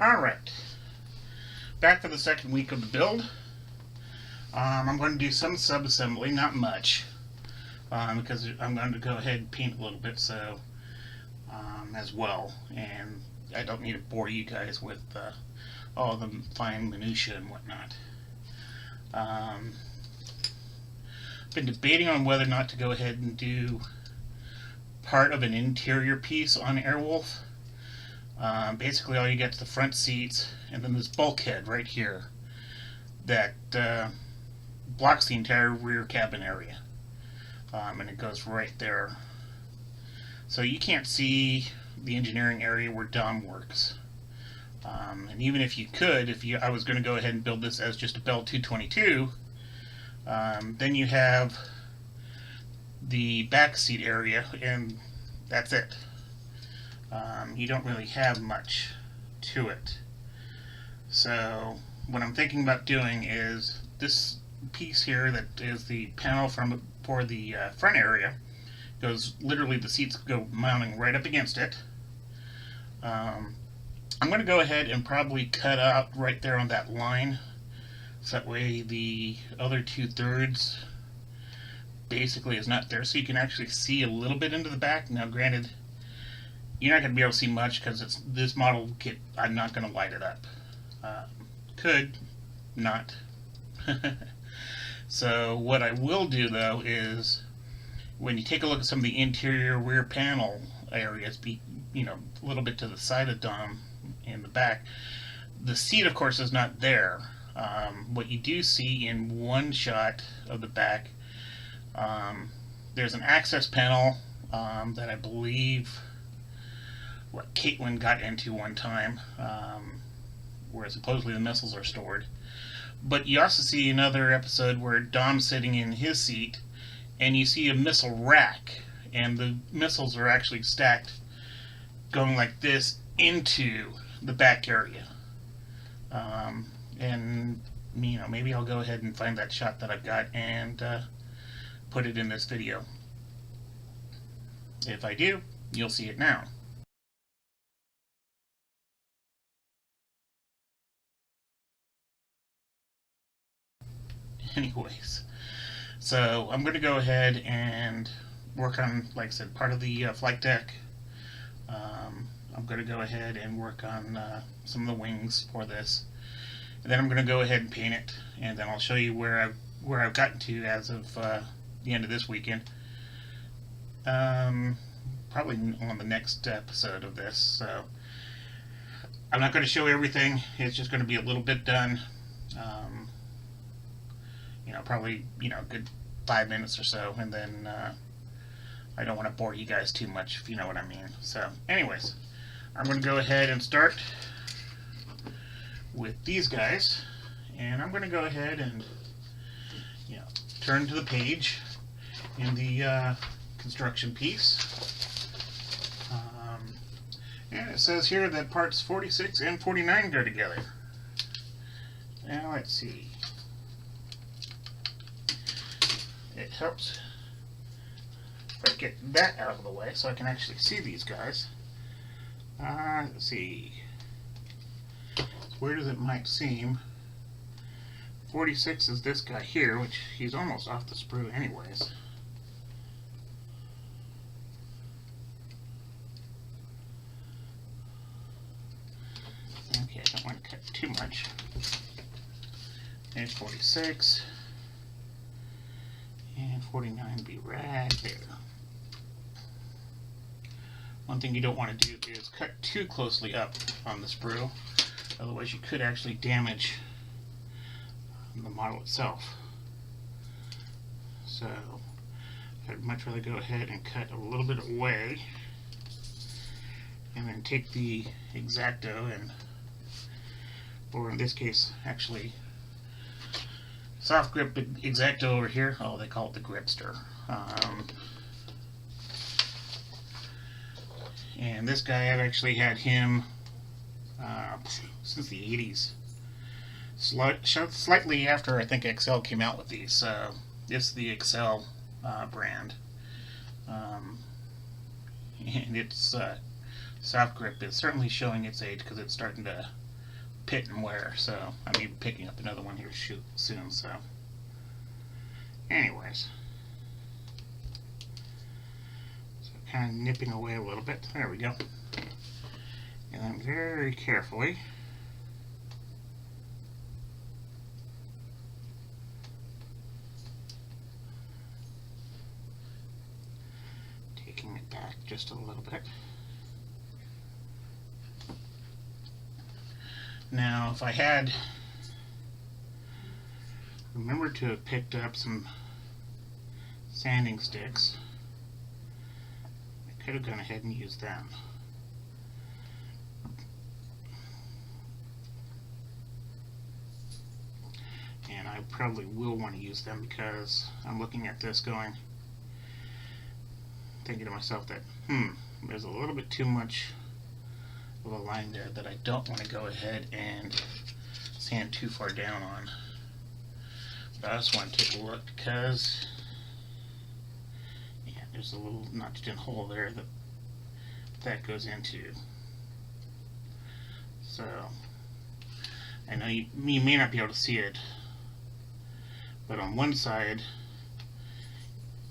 Alright, back for the second week of the build. I'm going to do some sub-assembly, not much, because I'm going to go ahead and paint a little bit as well, and I don't need to bore you guys with all the fine minutiae and whatnot. Been debating on whether or not to go ahead and do part of an interior piece on Airwolf. Basically all you get is the front seats and then this bulkhead right here that blocks the entire rear cabin area, and it goes right there, so you can't see the engineering area where Dom works. And even if you could, I was going to go ahead and build this as just a Bell 222, then you have the back seat area and that's it. You don't really have much to it. So what I'm thinking about doing is this piece here that is the panel for the front area goes, literally the seats go mounting right up against it. I'm going to go ahead and probably cut out right there on that line, so that way the other 2/3 basically is not there, so you can actually see a little bit into the back. Now granted, you're not going to be able to see much because it's this model kit. I'm not going to light it up. Could not. So what I will do though is, when you take a look at some of the interior rear panel areas, a little bit to the side of Dom in the back, the seat of course is not there. What you do see in one shot of the back, there's an access panel that I believe Caitlin got into one time, where supposedly the missiles are stored. But you also see another episode where Dom's sitting in his seat, and you see a missile rack, and the missiles are actually stacked, going like this into the back area. And maybe I'll go ahead and find that shot that I've got and put it in this video. If I do, you'll see it now. Anyways, so I'm going to go ahead and work on, like I said, part of the flight deck. I'm going to go ahead and work on some of the wings for this, and then I'm going to go ahead and paint it, and then I'll show you where I've gotten to as of the end of this weekend. Probably on the next episode of this. So I'm not going to show everything. It's just going to be a little bit done. Probably a good 5 minutes or so, and then I don't want to bore you guys too much, if you know what I mean. So anyways, I'm going to go ahead and start with these guys, and I'm going to go ahead and turn to the page in the construction piece, and it says here that parts 46 and 49 go together. Now let's see. It helps if I get that out of the way so I can actually see these guys. Let's see. As weird as it might seem, 46 is this guy here, which he's almost off the sprue anyways. Okay, I don't want to cut too much. There's 46. And 49 be right there. One thing you don't want to do is cut too closely up on the sprue, otherwise you could actually damage the model itself. So I'd much rather go ahead and cut a little bit away, and then take the X-Acto, or in this case actually soft grip X-Acto over here. Oh, they call it the Gripster. And this guy, I've actually had him since the 80s. Slightly after I think XL came out with these. It's the XL brand. And its soft grip is certainly showing its age because it's starting to pit and wear, so I'm even picking up another one here soon. So anyways, so kind of nipping away a little bit. There we go. And then very carefully taking it back just a little bit. Now, if I had remembered to have picked up some sanding sticks, I could have gone ahead and used them. And I probably will want to use them because I'm looking at this going, thinking to myself that, there's a little bit too much of a line there that I don't want to go ahead and sand too far down on. But I just want to take a look because, yeah, there's a little notched in hole there that goes into. So I know you may not be able to see it, but on one side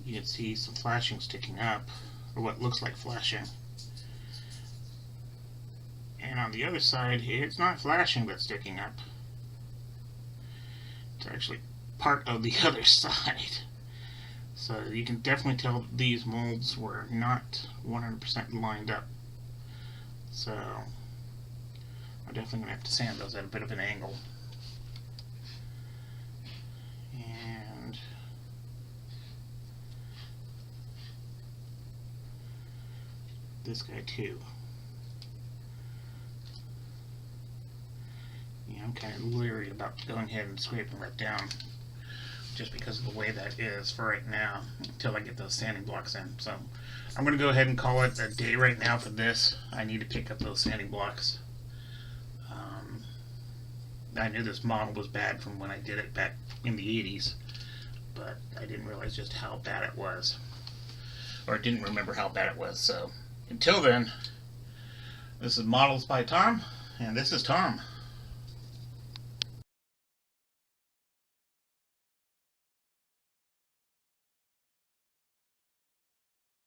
you can see some flashing sticking up, or what looks like flashing. And on the other side, it's not flashing but sticking up. It's actually part of the other side. So you can definitely tell that these molds were not 100% lined up. So I'm definitely going to have to sand those at a bit of an angle. And this guy too. Yeah, I'm kind of leery about going ahead and scraping that down just because of the way that is for right now until I get those sanding blocks in. So I'm going to go ahead and call it a day right now for this. I need to pick up those sanding blocks. I knew this model was bad from when I did it back in the 80s, but I didn't realize just how bad it was, or didn't remember how bad it was. So until then, this is Models by Tom, and this is Tom.